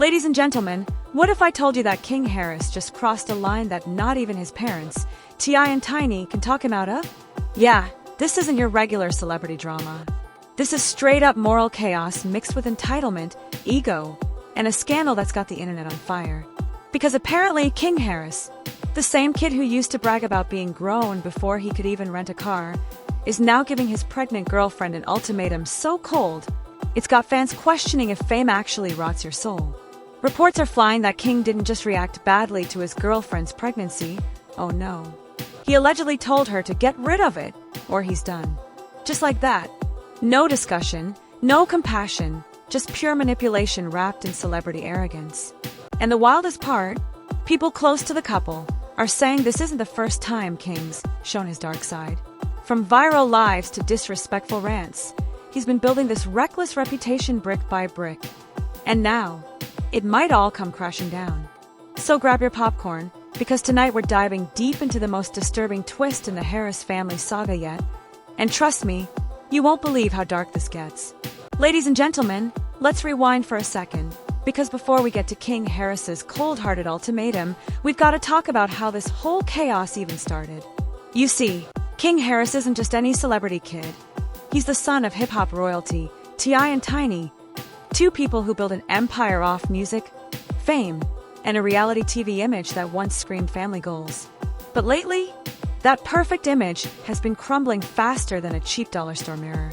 Ladies and gentlemen, what if I told you that King Harris just crossed a line that not even his parents, T.I. and Tiny, can talk him out of? Yeah, this isn't your regular celebrity drama. This is straight-up moral chaos mixed with entitlement, ego, and a scandal that's got the internet on fire. Because apparently King Harris, the same kid who used to brag about being grown before he could even rent a car, is now giving his pregnant girlfriend an ultimatum so cold, it's got fans questioning if fame actually rots your soul. Reports are flying that King didn't just react badly to his girlfriend's pregnancy. Oh no. He allegedly told her to get rid of it, or he's done. Just like that. No discussion, no compassion, just pure manipulation wrapped in celebrity arrogance. And the wildest part, people close to the couple are saying this isn't the first time King's shown his dark side. From viral lives to disrespectful rants, he's been building this reckless reputation brick by brick. And now, it might all come crashing down. So grab your popcorn, because tonight we're diving deep into the most disturbing twist in the Harris family saga yet. And trust me, you won't believe how dark this gets. Ladies and gentlemen, let's rewind for a second, because before we get to King Harris's cold-hearted ultimatum, we've got to talk about how this whole chaos even started. You see, King Harris isn't just any celebrity kid. He's the son of hip-hop royalty, T.I. and Tiny, two people who built an empire off music, fame, and a reality TV image that once screamed family goals. But lately, that perfect image has been crumbling faster than a cheap dollar store mirror.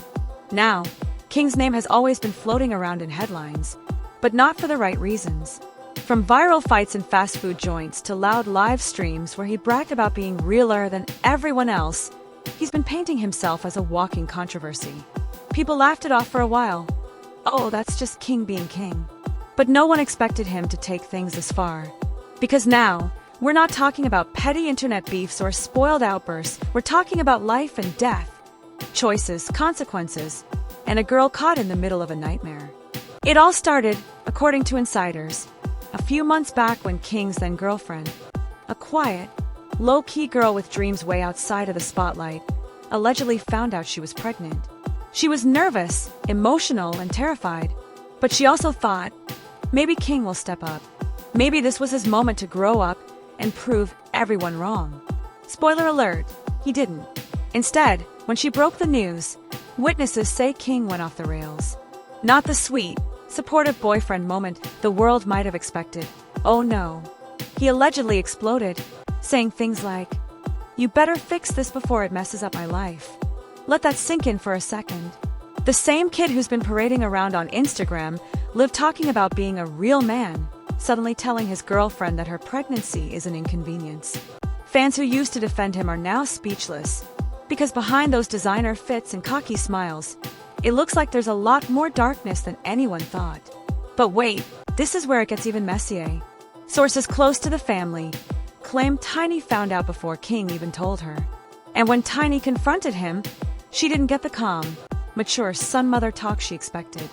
Now, King's name has always been floating around in headlines, but not for the right reasons. From viral fights in fast food joints to loud live streams where he bragged about being realer than everyone else, he's been painting himself as a walking controversy. People laughed it off for a while. Oh, that's just King being King. But no one expected him to take things this far. Because now, we're not talking about petty internet beefs or spoiled outbursts, we're talking about life and death, choices, consequences, and a girl caught in the middle of a nightmare. It all started, according to insiders, a few months back when King's then-girlfriend, a quiet, low-key girl with dreams way outside of the spotlight, allegedly found out she was pregnant. She was nervous, emotional, and terrified. But she also thought, maybe King will step up. Maybe this was his moment to grow up and prove everyone wrong. Spoiler alert, he didn't. Instead, when she broke the news, witnesses say King went off the rails. Not the sweet, supportive boyfriend moment the world might have expected. Oh no. He allegedly exploded, saying things like, "You better fix this before it messes up my life." Let that sink in for a second. The same kid who's been parading around on Instagram lived talking about being a real man, suddenly telling his girlfriend that her pregnancy is an inconvenience. Fans who used to defend him are now speechless, because behind those designer fits and cocky smiles, it looks like there's a lot more darkness than anyone thought. But wait, this is where it gets even messier. Sources close to the family claim Tiny found out before King even told her. And when Tiny confronted him, she didn't get the calm, mature son-mother talk she expected.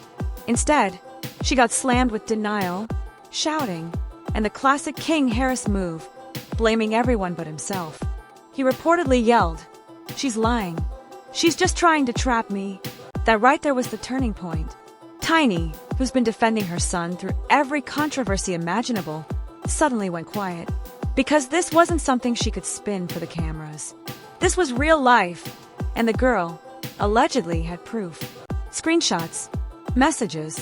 Instead, she got slammed with denial, shouting, and the classic King Harris move, blaming everyone but himself. He reportedly yelled, "She's lying. She's just trying to trap me." That right there was the turning point. Tiny, who's been defending her son through every controversy imaginable, suddenly went quiet. Because this wasn't something she could spin for the cameras. This was real life, and the girl, allegedly, had proof. Screenshots, messages,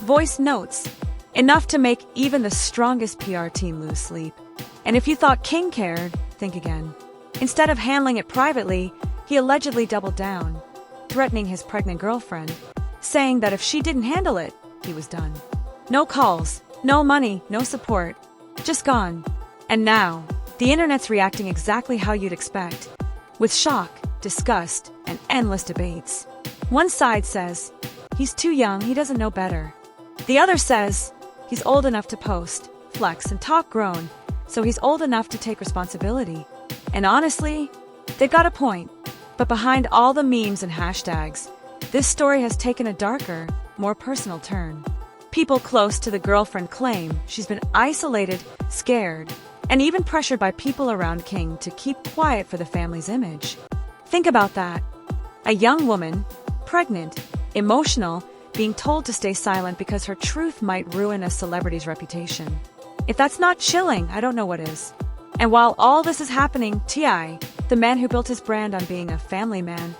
voice notes, enough to make even the strongest PR team lose sleep. And if you thought King cared, think again. Instead of handling it privately, he allegedly doubled down, threatening his pregnant girlfriend, saying that if she didn't handle it, he was done. No calls, no money, no support, just gone. And now, the internet's reacting exactly how you'd expect, with shock, disgust, and endless debates. One side says, he's too young, he doesn't know better. The other says, he's old enough to post, flex, and talk grown, so he's old enough to take responsibility. And honestly, they've got a point. But behind all the memes and hashtags, this story has taken a darker, more personal turn. People close to the girlfriend claim she's been isolated, scared, and even pressured by people around King to keep quiet for the family's image. Think about that. A young woman, pregnant, emotional, being told to stay silent because her truth might ruin a celebrity's reputation. If that's not chilling, I don't know what is. And while all this is happening, T.I., the man who built his brand on being a family man,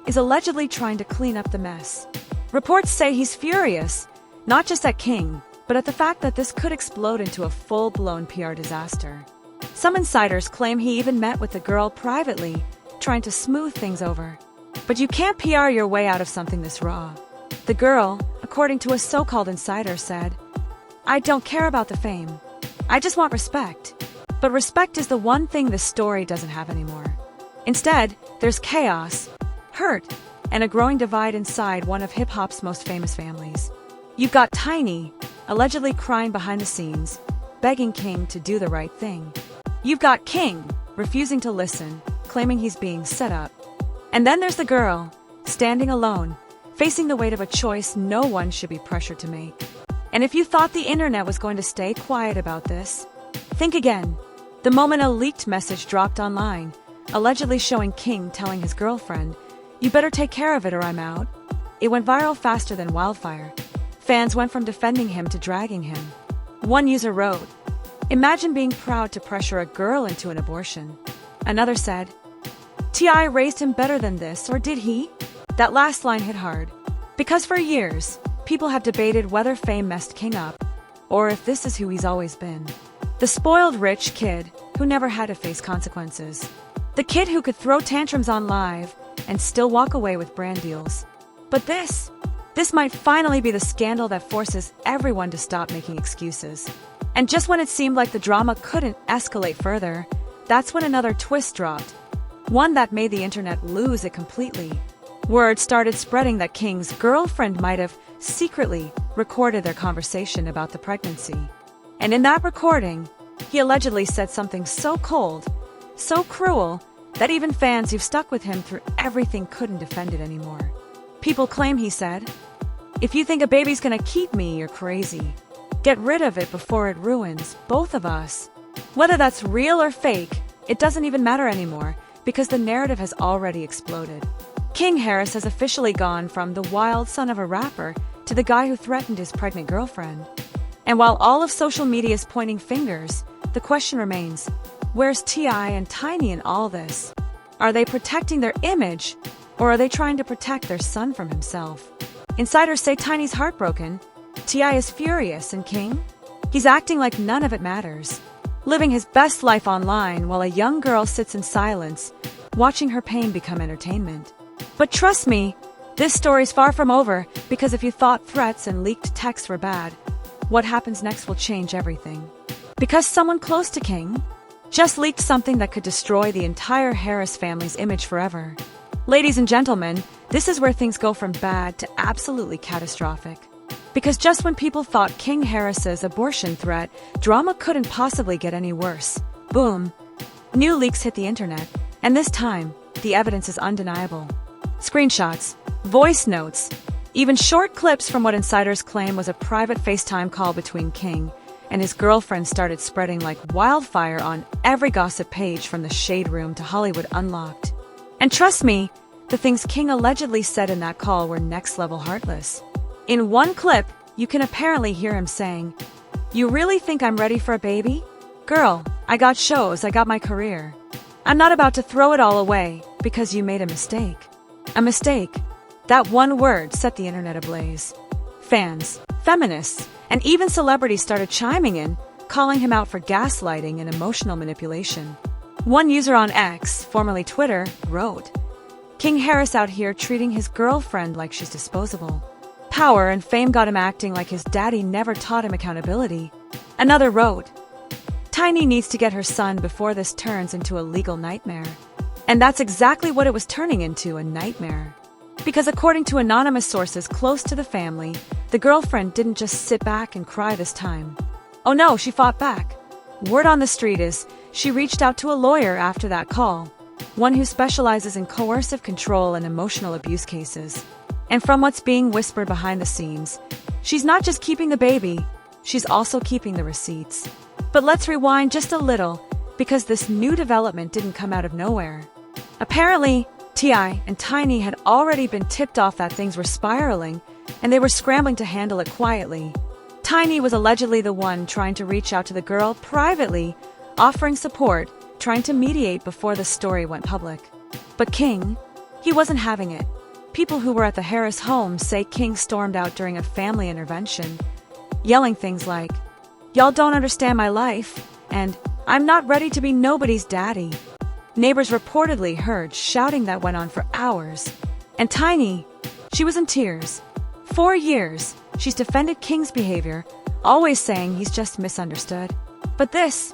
is allegedly trying to clean up the mess. Reports say he's furious, not just at King, but at the fact that this could explode into a full-blown PR disaster. Some insiders claim he even met with the girl privately, trying to smooth things over. But you can't PR your way out of something this raw. The girl, according to a so-called insider, said, "I don't care about the fame. I just want respect." But respect is the one thing this story doesn't have anymore. Instead, there's chaos, hurt, and a growing divide inside one of hip-hop's most famous families. You've got Tiny, allegedly crying behind the scenes, begging King to do the right thing. You've got King, refusing to listen, claiming he's being set up. And then there's the girl, standing alone, facing the weight of a choice no one should be pressured to make. And if you thought the internet was going to stay quiet about this, think again. The moment a leaked message dropped online, allegedly showing King telling his girlfriend, "You better take care of it or I'm out," it went viral faster than wildfire. Fans went from defending him to dragging him. One user wrote, "Imagine being proud to pressure a girl into an abortion." Another said, "T.I. raised him better than this, or did he?" That last line hit hard. Because for years, people have debated whether fame messed King up, or if this is who he's always been. The spoiled rich kid who never had to face consequences. The kid who could throw tantrums on live and still walk away with brand deals. But this might finally be the scandal that forces everyone to stop making excuses. And just when it seemed like the drama couldn't escalate further, that's when another twist dropped. One that made the internet lose it completely. Word started spreading that King's girlfriend might have secretly recorded their conversation about the pregnancy. And in that recording, he allegedly said something so cold, so cruel, that even fans who've stuck with him through everything couldn't defend it anymore. People claim he said, "If you think a baby's gonna keep me, you're crazy. Get rid of it before it ruins both of us." Whether that's real or fake, it doesn't even matter anymore, because the narrative has already exploded. King Harris has officially gone from the wild son of a rapper to the guy who threatened his pregnant girlfriend. And while all of social media is pointing fingers, the question remains, where's T.I. and Tiny in all this? Are they protecting their image, or are they trying to protect their son from himself? Insiders say Tiny's heartbroken, T.I. is furious, and King? He's acting like none of it matters, living his best life online while a young girl sits in silence, watching her pain become entertainment. But trust me, this story's far from over, because if you thought threats and leaked texts were bad, what happens next will change everything. Because someone close to King just leaked something that could destroy the entire Harris family's image forever. Ladies and gentlemen, this is where things go from bad to absolutely catastrophic. Because just when people thought King Harris's abortion threat, drama couldn't possibly get any worse, boom, new leaks hit the internet, and this time, the evidence is undeniable. Screenshots, voice notes, even short clips from what insiders claim was a private FaceTime call between King and his girlfriend started spreading like wildfire on every gossip page from the Shade Room to Hollywood Unlocked. And trust me, the things King allegedly said in that call were next-level heartless. In one clip, you can apparently hear him saying, "You really think I'm ready for a baby? Girl, I got shows, I got my career. I'm not about to throw it all away because you made a mistake." A mistake. That one word set the internet ablaze. Fans, feminists, and even celebrities started chiming in, calling him out for gaslighting and emotional manipulation. One user on X, formerly Twitter, wrote, "King Harris out here treating his girlfriend like she's disposable. Power and fame got him acting like his daddy never taught him accountability." Another wrote, "Tiny needs to get her son before this turns into a legal nightmare." And that's exactly what it was turning into, a nightmare. Because according to anonymous sources close to the family, the girlfriend didn't just sit back and cry this time. Oh no, she fought back. Word on the street is she reached out to a lawyer after that call, one who specializes in coercive control and emotional abuse cases. And from what's being whispered behind the scenes, she's not just keeping the baby, she's also keeping the receipts. But let's rewind just a little, because this new development didn't come out of nowhere. Apparently, T.I. and Tiny had already been tipped off that things were spiraling and they were scrambling to handle it quietly. Tiny was allegedly the one trying to reach out to the girl privately, offering support, trying to mediate before the story went public. But King, he wasn't having it. People who were at the Harris home say King stormed out during a family intervention, yelling things like, "Y'all don't understand my life," and "I'm not ready to be nobody's daddy." Neighbors reportedly heard shouting that went on for hours. And Tiny, she was in tears. 4 years, she's defended King's behavior, always saying he's just misunderstood. But this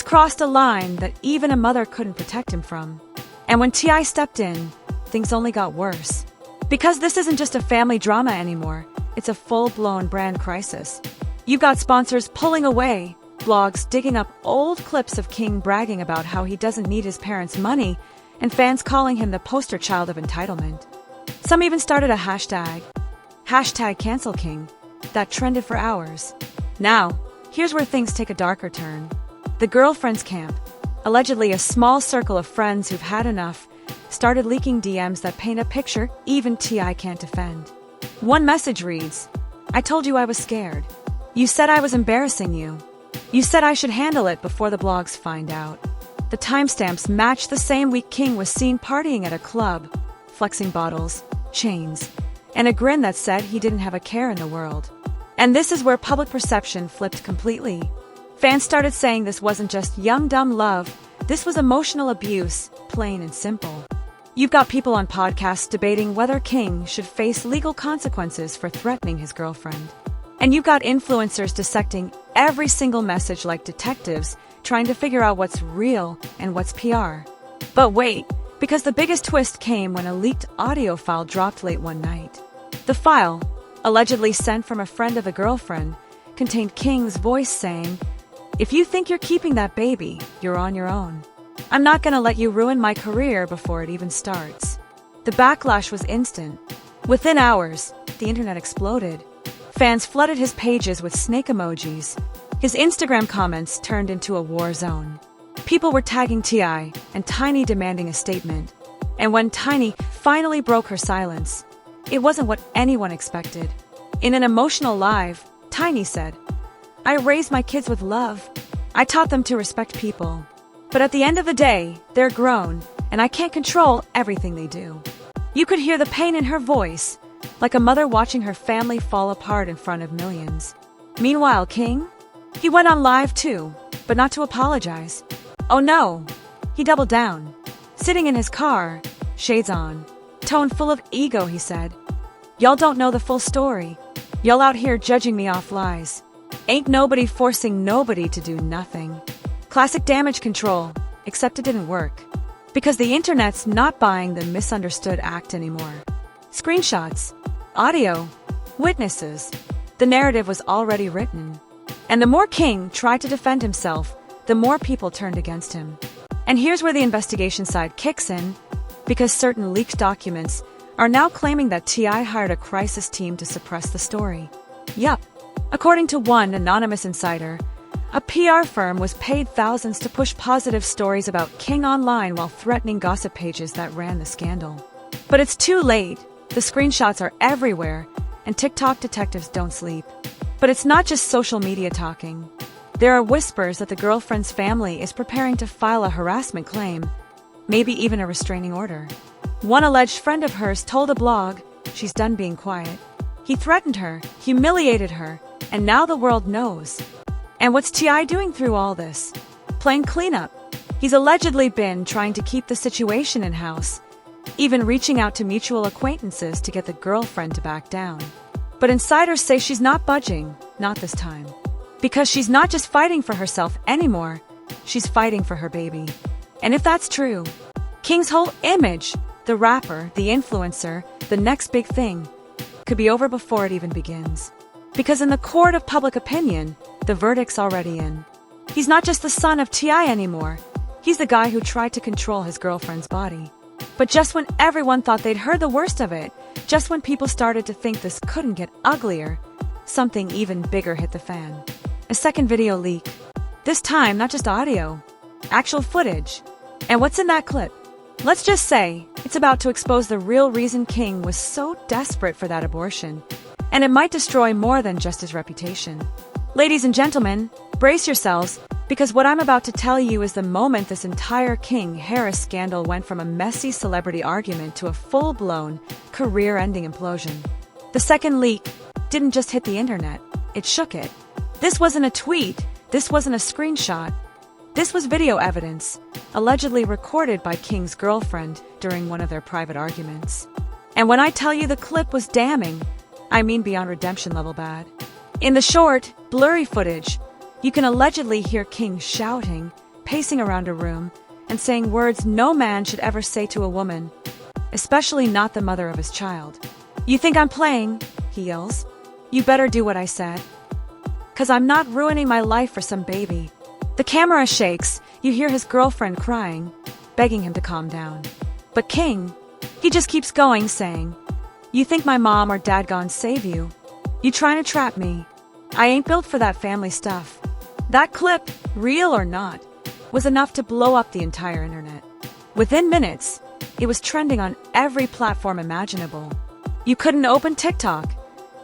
crossed a line that even a mother couldn't protect him from. And when T.I. stepped in, things only got worse. Because this isn't just a family drama anymore, it's a full-blown brand crisis. You've got sponsors pulling away, blogs digging up old clips of King bragging about how he doesn't need his parents' money, and fans calling him the poster child of entitlement. Some even started a hashtag #CancelKing, that trended for hours. Now, here's where things take a darker turn. The girlfriends camp, allegedly a small circle of friends who've had enough, started leaking DMs that paint a picture even T.I. can't defend. One message reads, "I told you I was scared. You said I was embarrassing you. You said I should handle it before the blogs find out." The timestamps match the same week King was seen partying at a club, flexing bottles, chains, and a grin that said he didn't have a care in the world. And this is where public perception flipped completely. Fans started saying this wasn't just young dumb love, this was emotional abuse, plain and simple. You've got people on podcasts debating whether King should face legal consequences for threatening his girlfriend. And you've got influencers dissecting every single message like detectives, trying to figure out what's real and what's PR. But wait, because the biggest twist came when a leaked audio file dropped late one night. The file, allegedly sent from a friend of a girlfriend, contained King's voice saying, "If you think you're keeping that baby, you're on your own. I'm not gonna let you ruin my career before it even starts." The backlash was instant. Within hours, the internet exploded. Fans flooded his pages with snake emojis. His Instagram comments turned into a war zone. People were tagging T.I. and Tiny demanding a statement. And when Tiny finally broke her silence, it wasn't what anyone expected. In an emotional live, Tiny said, "I raised my kids with love. I taught them to respect people. But at the end of the day, they're grown, and I can't control everything they do." You could hear the pain in her voice, like a mother watching her family fall apart in front of millions. Meanwhile, King? He went on live too, but not to apologize. Oh no, he doubled down. Sitting in his car, shades on, tone full of ego, he said, "Y'all don't know the full story. Y'all out here judging me off lies. Ain't nobody forcing nobody to do nothing." Classic damage control, except it didn't work. Because the internet's not buying the misunderstood act anymore. Screenshots, audio, witnesses. The narrative was already written. And the more King tried to defend himself, the more people turned against him. And here's where the investigation side kicks in, because certain leaked documents are now claiming that T.I. hired a crisis team to suppress the story. Yup. According to one anonymous insider, a PR firm was paid thousands to push positive stories about King online while threatening gossip pages that ran the scandal. But it's too late. The screenshots are everywhere, and TikTok detectives don't sleep. But it's not just social media talking. There are whispers that the girlfriend's family is preparing to file a harassment claim, maybe even a restraining order. One alleged friend of hers told a blog she's done being quiet. He threatened her, humiliated her, and now the world knows. And what's T.I. doing through all this? Playing cleanup. He's allegedly been trying to keep the situation in-house, even reaching out to mutual acquaintances to get the girlfriend to back down. But insiders say she's not budging, not this time. Because she's not just fighting for herself anymore, she's fighting for her baby. And if that's true, King's whole image, the rapper, the influencer, the next big thing, could be over before it even begins. Because in the court of public opinion, the verdict's already in. He's not just the son of T.I. anymore, he's the guy who tried to control his girlfriend's body. But just when everyone thought they'd heard the worst of it, just when people started to think this couldn't get uglier, something even bigger hit the fan. A second video leak. This time, not just audio, actual footage. And what's in that clip? Let's just say it's about to expose the real reason King was so desperate for that abortion. And it might destroy more than just his reputation. Ladies and gentlemen, brace yourselves, because what I'm about to tell you is the moment this entire King Harris scandal went from a messy celebrity argument to a full-blown, career-ending implosion. The second leak didn't just hit the internet, it shook it. This wasn't a tweet, this wasn't a screenshot. This was video evidence, allegedly recorded by King's girlfriend during one of their private arguments. And when I tell you the clip was damning, I mean beyond redemption level bad. In the short, blurry footage, you can allegedly hear King shouting, pacing around a room, and saying words no man should ever say to a woman, especially not the mother of his child. "You think I'm playing?" he yells. "You better do what I said. 'Cause I'm not ruining my life for some baby." The camera shakes, you hear his girlfriend crying, begging him to calm down. But King, he just keeps going, saying, "You think my mom or dad gone save you? You trying to trap me? I ain't built for that family stuff." That clip, real or not, was enough to blow up the entire internet. Within minutes, it was trending on every platform imaginable. You couldn't open TikTok,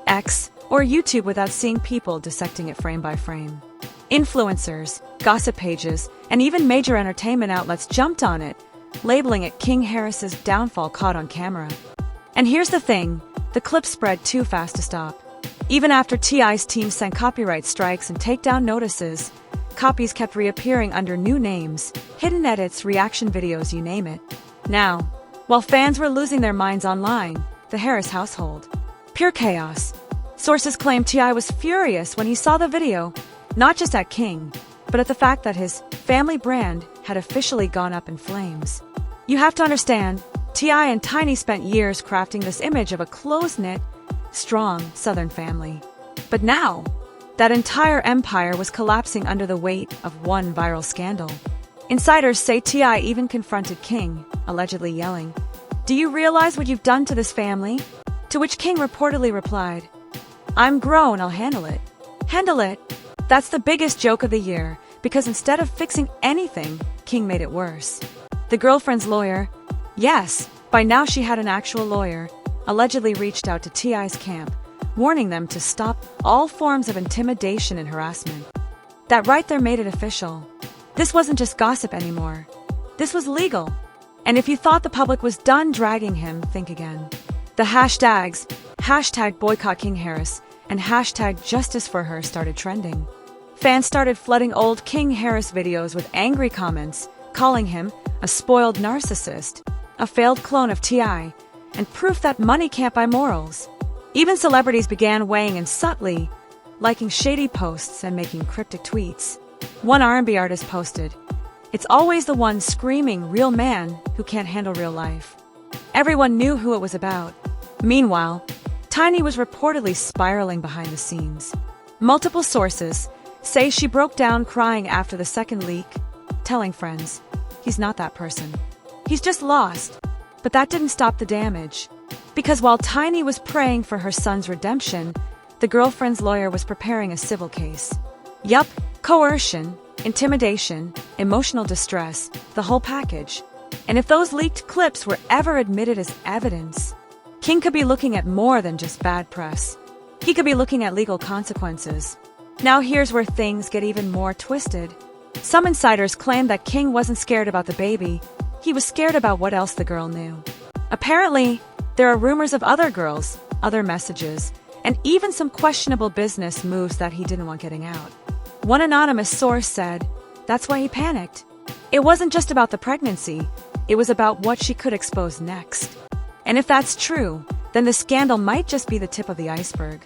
X, or YouTube without seeing people dissecting it frame by frame. Influencers, gossip pages, and even major entertainment outlets jumped on it, labeling it King Harris's downfall caught on camera. And here's the thing, the clip spread too fast to stop. Even after T.I.'s team sent copyright strikes and takedown notices, copies kept reappearing under new names, hidden edits, reaction videos, you name it. Now, while fans were losing their minds online, the Harris household. Pure chaos. Sources claim T.I. was furious when he saw the video, not just at King, but at the fact that his family brand had officially gone up in flames. You have to understand, T.I. and Tiny spent years crafting this image of a close-knit, strong Southern family. But now, that entire empire was collapsing under the weight of one viral scandal. Insiders say T.I. even confronted King, allegedly yelling, "Do you realize what you've done to this family?" To which King reportedly replied, "I'm grown, I'll handle it." Handle it? That's the biggest joke of the year, because instead of fixing anything, King made it worse. The girlfriend's lawyer, yes, by now she had an actual lawyer, allegedly reached out to T.I.'s camp, warning them to stop all forms of intimidation and harassment. That right there made it official. This wasn't just gossip anymore. This was legal. And if you thought the public was done dragging him, think again. The hashtags, #BoycottKingHarris and #JusticeForHer started trending. Fans started flooding old King Harris videos with angry comments, calling him a spoiled narcissist, a failed clone of T.I., and proof that money can't buy morals. Even celebrities began weighing in subtly, liking shady posts and making cryptic tweets. One R&B artist posted, "It's always the one screaming real man who can't handle real life." Everyone knew who it was about. Meanwhile, Tiny was reportedly spiraling behind the scenes. Multiple sources say she broke down crying after the second leak, telling friends, "He's not that person. He's just lost." But that didn't stop the damage. Because while Tiny was praying for her son's redemption, the girlfriend's lawyer was preparing a civil case. Yup, coercion, intimidation, emotional distress, the whole package. And if those leaked clips were ever admitted as evidence, King could be looking at more than just bad press. He could be looking at legal consequences. Now here's where things get even more twisted. Some insiders claim that King wasn't scared about the baby. He was scared about what else the girl knew. Apparently, there are rumors of other girls, other messages, and even some questionable business moves that he didn't want getting out. One anonymous source said, that's why he panicked. It wasn't just about the pregnancy, it was about what she could expose next. And if that's true, then the scandal might just be the tip of the iceberg.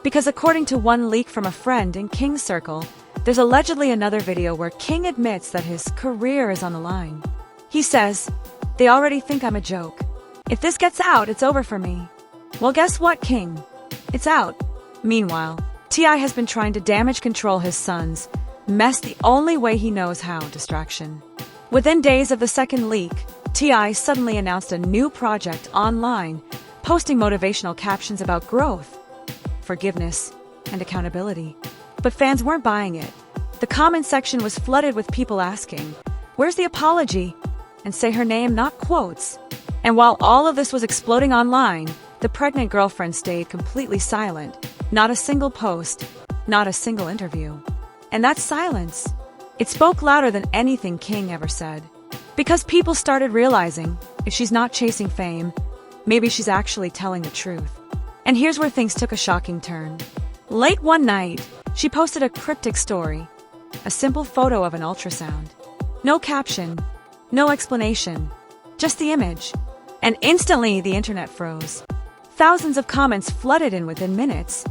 Because according to one leak from a friend in King's circle, there's allegedly another video where King admits that his career is on the line. He says, "They already think I'm a joke. If this gets out, it's over for me." Well, guess what, King? It's out. Meanwhile, T.I. has been trying to damage control his son's mess the only way he knows how, distraction. Within days of the second leak, T.I. suddenly announced a new project online, posting motivational captions about growth, forgiveness, and accountability. But fans weren't buying it. The comment section was flooded with people asking, "Where's the apology?" and "Say her name, not quotes." And while all of this was exploding online, the pregnant girlfriend stayed completely silent. Not a single post, not a single interview. And that silence, it spoke louder than anything King ever said. Because people started realizing, if she's not chasing fame, maybe she's actually telling the truth. And here's where things took a shocking turn. Late one night, she posted a cryptic story, a simple photo of an ultrasound. No caption, no explanation, just the image. And instantly the internet froze. Thousands of comments flooded in within minutes.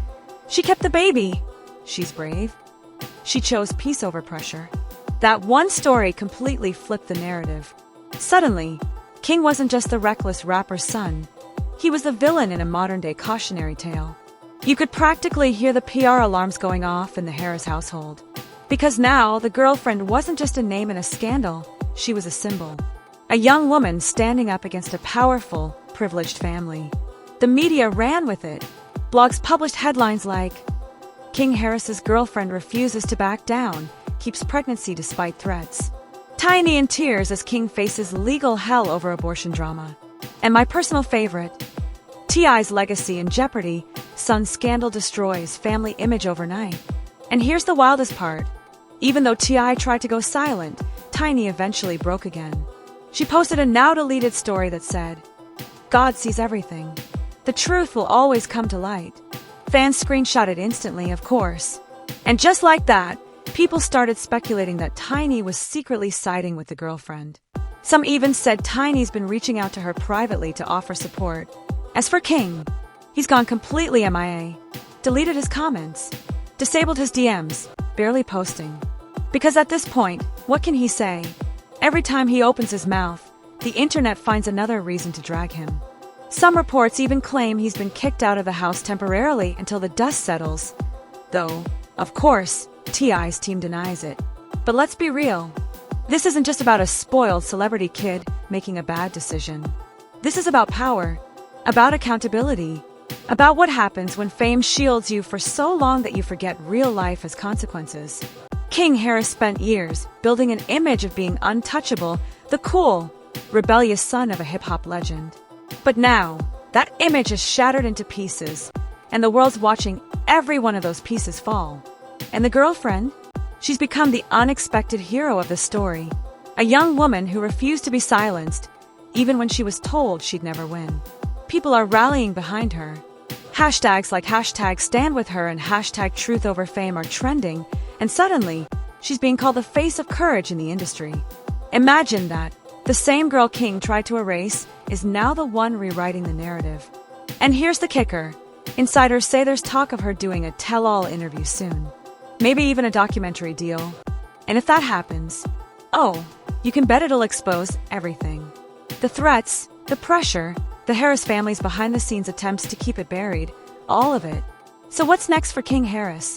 She kept the baby. She's brave. She chose peace over pressure. That one story completely flipped the narrative. Suddenly, King wasn't just the reckless rapper's son. He was the villain in a modern-day cautionary tale. You could practically hear the PR alarms going off in the Harris household. Because now, the girlfriend wasn't just a name in a scandal, she was a symbol. A young woman standing up against a powerful, privileged family. The media ran with it. Blogs published headlines like, "King Harris's girlfriend refuses to back down, keeps pregnancy despite threats." Tiny in tears as King faces legal hell over abortion drama. And my personal favorite, T.I.'s legacy in jeopardy, son scandal destroys family image overnight. And here's the wildest part. Even though T.I. tried to go silent, Tiny eventually broke again. She posted a now-deleted story that said, "God sees everything. The truth will always come to light." Fans screenshot it instantly, of course. And just like that, people started speculating that Tiny was secretly siding with the girlfriend. Some even said Tiny's been reaching out to her privately to offer support. As for King, he's gone completely MIA, deleted his comments, disabled his DMs, barely posting. Because at this point, what can he say? Every time he opens his mouth, the internet finds another reason to drag him. Some reports even claim he's been kicked out of the house temporarily until the dust settles. Though, of course, T.I.'s team denies it. But let's be real. This isn't just about a spoiled celebrity kid making a bad decision. This is about power, about accountability, about what happens when fame shields you for so long that you forget real life has consequences. King Harris spent years building an image of being untouchable, the cool, rebellious son of a hip-hop legend. But now, that image is shattered into pieces, and the world's watching every one of those pieces fall. And the girlfriend? She's become the unexpected hero of the story. A young woman who refused to be silenced, even when she was told she'd never win. People are rallying behind her. Hashtags like #StandWithHer and #TruthOverFame are trending, and suddenly, she's being called the face of courage in the industry. Imagine that. The same girl King tried to erase is now the one rewriting the narrative. And here's the kicker. Insiders say there's talk of her doing a tell-all interview soon. Maybe even a documentary deal. And if that happens, oh, you can bet it'll expose everything. The threats, the pressure, the Harris family's behind-the-scenes attempts to keep it buried, all of it. So what's next for King Harris?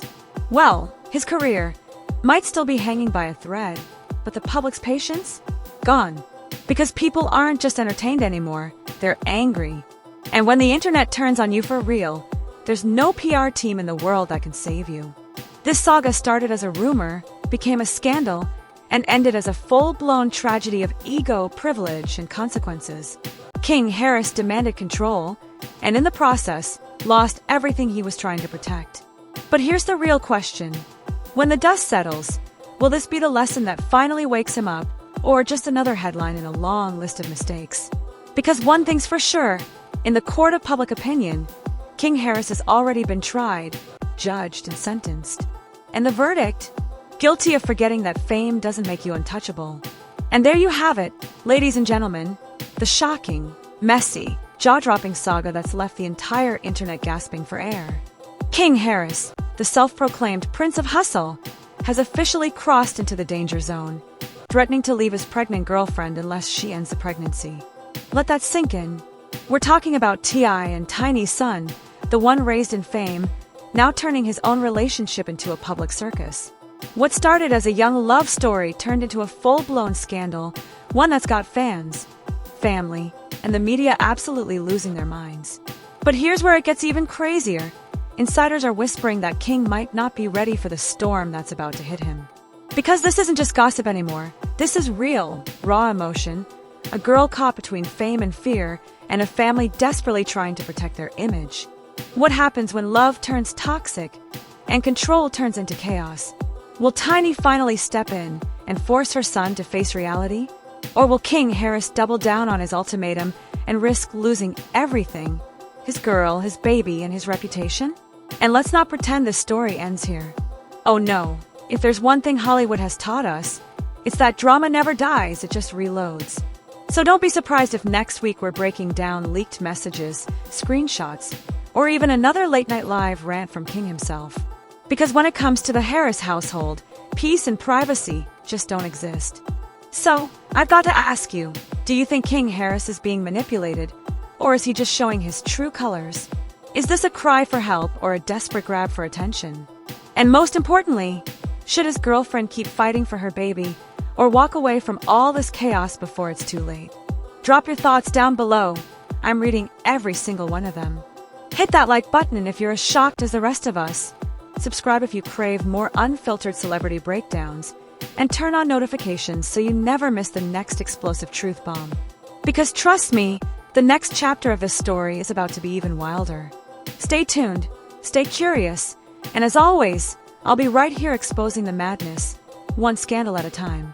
Well, his career might still be hanging by a thread, but the public's patience? Gone. Because people aren't just entertained anymore, they're angry. And when the internet turns on you for real, there's no PR team in the world that can save you. This saga started as a rumor, became a scandal, and ended as a full-blown tragedy of ego, privilege, and consequences. King Harris demanded control, and in the process, lost everything he was trying to protect. But here's the real question. When the dust settles, will this be the lesson that finally wakes him up, or just another headline in a long list of mistakes? Because one thing's for sure, in the court of public opinion, King Harris has already been tried, judged, and sentenced. And the verdict? Guilty of forgetting that fame doesn't make you untouchable. And there you have it, ladies and gentlemen, the shocking, messy, jaw-dropping saga that's left the entire internet gasping for air. King Harris, the self-proclaimed Prince of Hustle, has officially crossed into the danger zone, threatening to leave his pregnant girlfriend unless she ends the pregnancy. Let that sink in. We're talking about T.I. and Tiny's son, the one raised in fame, now turning his own relationship into a public circus. What started as a young love story turned into a full-blown scandal, one that's got fans, family, and the media absolutely losing their minds. But here's where it gets even crazier. Insiders are whispering that King might not be ready for the storm that's about to hit him. Because this isn't just gossip anymore. This is real, raw emotion. A girl caught between fame and fear, and a family desperately trying to protect their image. What happens when love turns toxic and control turns into chaos? Will Tiny finally step in and force her son to face reality? Or will King Harris double down on his ultimatum and risk losing everything? His girl, his baby, and his reputation? And let's not pretend this story ends here. Oh no, if there's one thing Hollywood has taught us, it's that drama never dies, it just reloads. So don't be surprised if next week we're breaking down leaked messages, screenshots, or even another late-night live rant from King himself. Because when it comes to the Harris household, peace and privacy just don't exist. So, I've got to ask you, do you think King Harris is being manipulated, or is he just showing his true colors? Is this a cry for help or a desperate grab for attention? And most importantly, should his girlfriend keep fighting for her baby, or walk away from all this chaos before it's too late? Drop your thoughts down below. I'm reading every single one of them. Hit that like button if you're as shocked as the rest of us. Subscribe if you crave more unfiltered celebrity breakdowns, and turn on notifications so you never miss the next explosive truth bomb. Because trust me, the next chapter of this story is about to be even wilder. Stay tuned, stay curious, and as always, I'll be right here exposing the madness, one scandal at a time.